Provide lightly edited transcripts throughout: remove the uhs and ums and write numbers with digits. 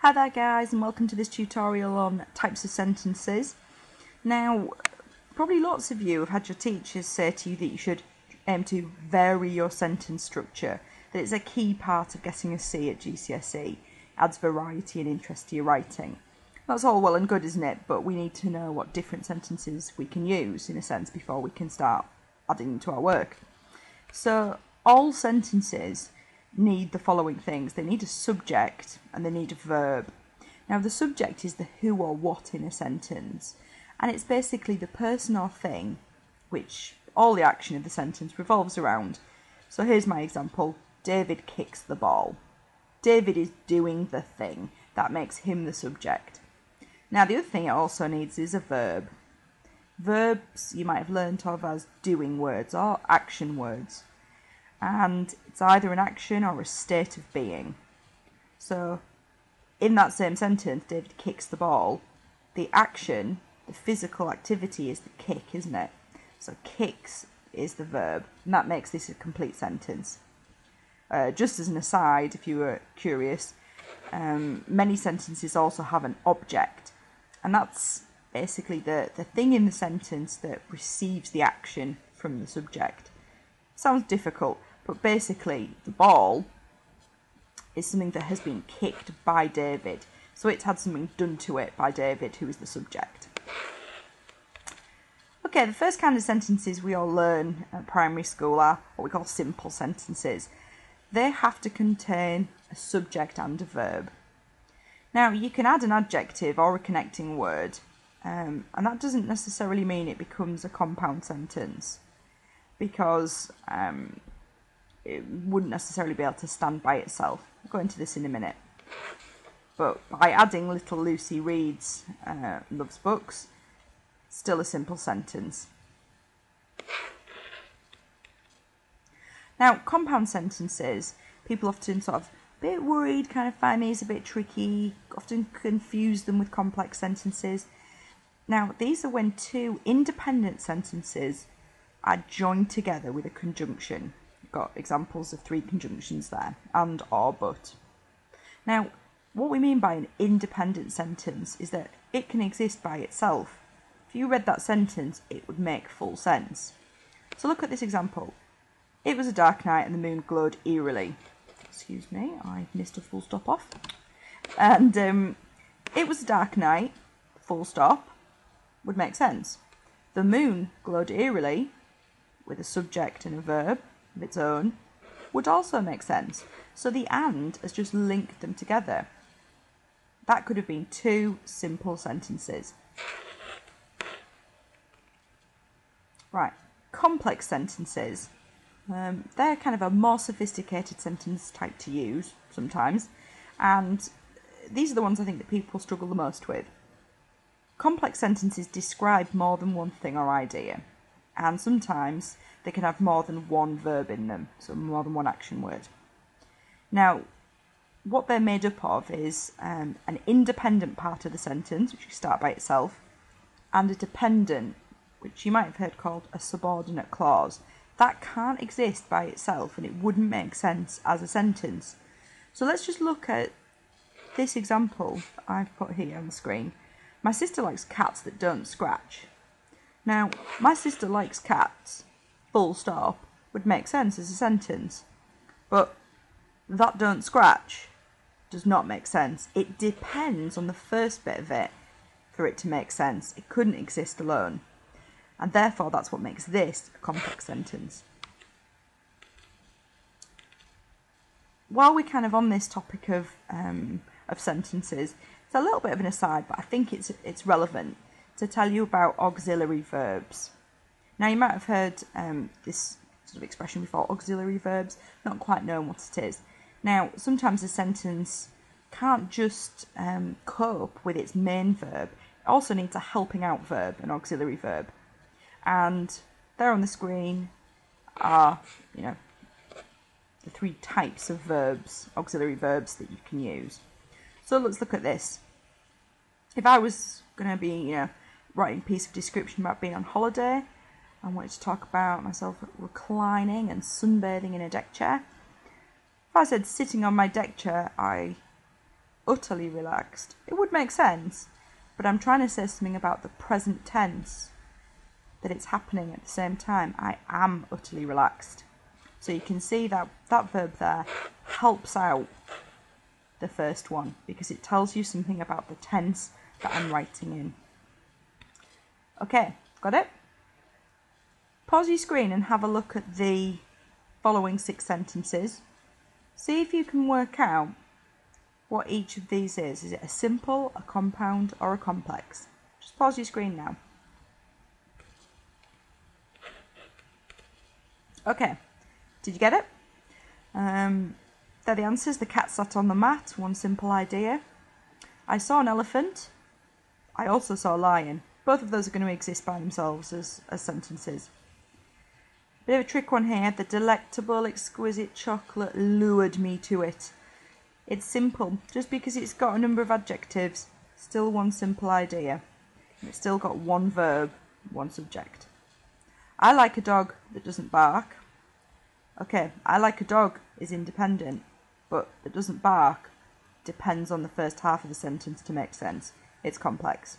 Hi there guys, and welcome to this tutorial on types of sentences. Now, probably lots of you have had your teachers say to you that you should aim to vary your sentence structure, that it's a key part of getting a C at GCSE, adds variety and interest to your writing. That's all well and good, isn't it? But we need to know what different sentences we can use, in a sense, before we can start adding them to our work. So, all sentences need the following things. They need a subject and they need a verb. Now the subject is the who or what in a sentence, and it's basically the person or thing which all the action of the sentence revolves around. So here's my example. David kicks the ball. David is doing the thing. That makes him the subject. Now the other thing it also needs is a verb. Verbs you might have learnt of as doing words or action words. And it's either an action or a state of being. So, in that same sentence, David kicks the ball, the action, the physical activity is the kick, isn't it? So kicks is the verb, and that makes this a complete sentence. Just as an aside, if you were curious, many sentences also have an object, and that's basically the thing in the sentence that receives the action from the subject. Sounds difficult, but basically the ball is something that has been kicked by David. So it's had something done to it by David, who is the subject. Okay, the first kind of sentences we all learn at primary school are what we call simple sentences. They have to contain a subject and a verb. Now, you can add an adjective or a connecting word, and that doesn't necessarily mean it becomes a compound sentence, because it wouldn't necessarily be able to stand by itself. I'll go into this in a minute. But by adding little Lucy reads loves books, still a simple sentence. Now, compound sentences, people often sort of a bit worried, kind of find these a bit tricky, often confuse them with complex sentences. Now, these are when two independent sentences are joined together with a conjunction. We've got examples of 3 conjunctions there, and, or, but. Now, what we mean by an independent sentence is that it can exist by itself. If you read that sentence, it would make full sense. So look at this example. It was a dark night and the moon glowed eerily. Excuse me, I missed a full stop off. And it was a dark night, full stop, would make sense. The moon glowed eerily, with a subject and a verb of its own, would also make sense. So the and has just linked them together. That could have been 2 simple sentences. Right, complex sentences. They're kind of a more sophisticated sentence type to use sometimes, and these are the ones I think that people struggle the most with. Complex sentences describe more than one thing or idea, and sometimes they can have more than one verb in them, so more than one action word. Now, what they're made up of is an independent part of the sentence, which can start by itself, and a dependent, which you might have heard called a subordinate clause. That can't exist by itself, and it wouldn't make sense as a sentence. So let's just look at this example I've put here on the screen. My sister likes cats that don't scratch. Now, my sister likes cats, full stop, would make sense as a sentence. But that don't scratch does not make sense. It depends on the first bit of it for it to make sense. It couldn't exist alone. And therefore, that's what makes this a complex sentence. While we're kind of on this topic of sentences, it's a little bit of an aside, but I think it's relevant to tell you about auxiliary verbs. Now, you might have heard this sort of expression before, auxiliary verbs, not quite knowing what it is. Now, sometimes a sentence can't just cope with its main verb. It also needs a helping out verb, an auxiliary verb. And there on the screen are, the 3 types of verbs, auxiliary verbs that you can use. So let's look at this. If I was going to be, writing a piece of description about being on holiday, I wanted to talk about myself reclining and sunbathing in a deck chair. If I said sitting on my deck chair, I utterly relaxed. It would make sense, but I'm trying to say something about the present tense, that it's happening at the same time. I am utterly relaxed. So you can see that that verb there helps out the first one because it tells you something about the tense that I'm writing in. Okay, got it? Pause your screen and have a look at the following 6 sentences. See if you can work out what each of these is. Is it a simple, a compound, or a complex? Just pause your screen now. Okay, did you get it? They're the answers. The cat sat on the mat, one simple idea. I saw an elephant. I also saw a lion. Both of those are going to exist by themselves as sentences. Bit of a trick one here. The delectable, exquisite chocolate lured me to it. It's simple. Just because it's got a number of adjectives, still one simple idea. It's still got one verb, one subject. I like a dog that doesn't bark. Okay, I like a dog is independent, but that doesn't bark depends on the first half of the sentence to make sense. It's complex.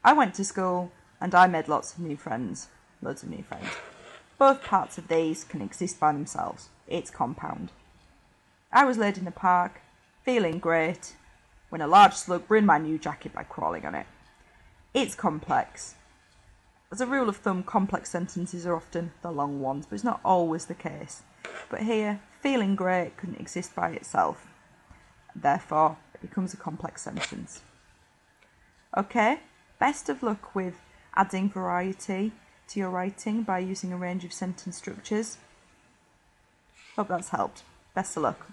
I went to school and I made lots of new friends. Loads of new friends. Both parts of these can exist by themselves. It's compound. I was laid in the park, feeling great, when a large slug ruined my new jacket by crawling on it. It's complex. As a rule of thumb, complex sentences are often the long ones, but it's not always the case. But here, feeling great couldn't exist by itself. Therefore, it becomes a complex sentence. Okay, best of luck with adding variety to your writing by using a range of sentence structures. Hope that's helped. Best of luck.